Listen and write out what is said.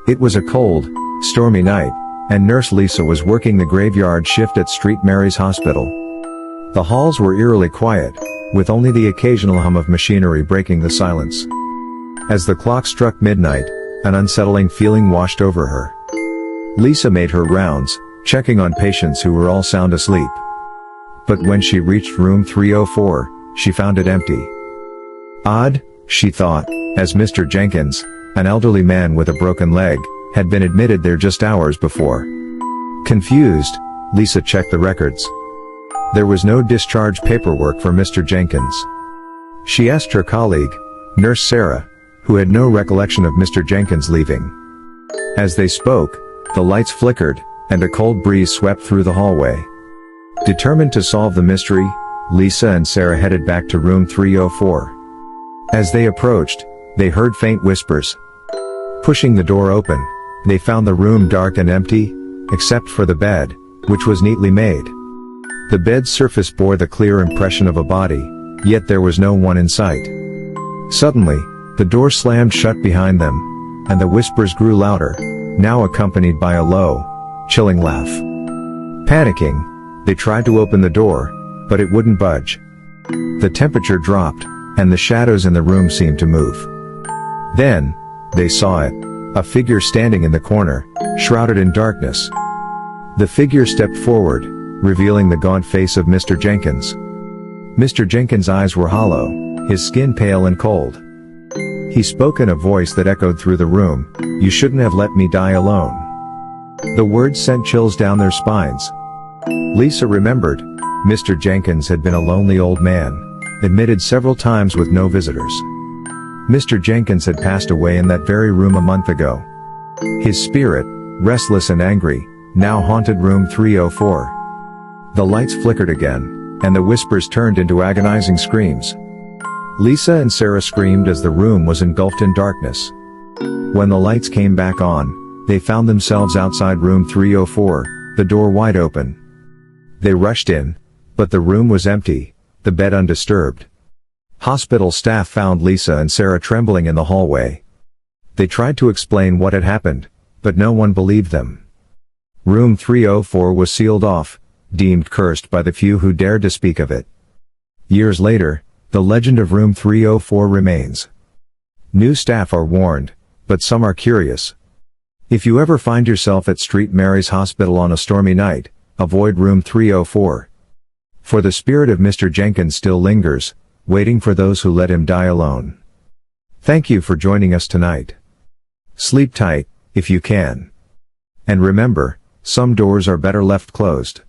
It was a cold, stormy night, and Nurse Lisa was working the graveyard shift at St. Mary's Hospital. The halls were eerily quiet, with only the occasional hum of machinery breaking the silence. As the clock struck midnight, an unsettling feeling washed over her. Lisa made her rounds, checking on patients who were all sound asleep. But when she reached room 304, she found it empty. Odd, she thought, as Mr. Jenkins, an elderly man with a broken leg, had been admitted there just hours before. Confused, Lisa checked the records. There was no discharge paperwork for Mr. Jenkins. She asked her colleague, Nurse Sarah, who had no recollection of Mr. Jenkins leaving. As they spoke, the lights flickered, and a cold breeze swept through the hallway. Determined to solve the mystery, Lisa and Sarah headed back to room 304. As they approached, they heard faint whispers. Pushing the door open, they found the room dark and empty, except for the bed, which was neatly made. The bed's surface bore the clear impression of a body, yet there was no one in sight. Suddenly, the door slammed shut behind them, and the whispers grew louder, now accompanied by a low, chilling laugh. Panicking, they tried to open the door, but it wouldn't budge. The temperature dropped, and the shadows in the room seemed to move. Then, they saw it, a figure standing in the corner, shrouded in darkness. The figure stepped forward, revealing the gaunt face of Mr. Jenkins. Mr. Jenkins' eyes were hollow, his skin pale and cold. He spoke in a voice that echoed through the room, "You shouldn't have let me die alone." The words sent chills down their spines. Lisa remembered, Mr. Jenkins had been a lonely old man, admitted several times with no visitors. Mr. Jenkins had passed away in that very room a month ago. His spirit, restless and angry, now haunted room 304. The lights flickered again, and the whispers turned into agonizing screams. Lisa and Sarah screamed as the room was engulfed in darkness. When the lights came back on, they found themselves outside room 304, the door wide open. They rushed in, but the room was empty, the bed undisturbed. Hospital staff found Lisa and Sarah trembling in the hallway. They tried to explain what had happened, but no one believed them. Room 304 was sealed off, deemed cursed by the few who dared to speak of it. Years later, the legend of room 304 remains. New staff are warned, but some are curious. If you ever find yourself at St. Mary's Hospital on a stormy night, avoid room 304. For the spirit of Mr. Jenkins still lingers, waiting for those who let him die alone. Thank you for joining us tonight. Sleep tight, if you can. And remember, some doors are better left closed.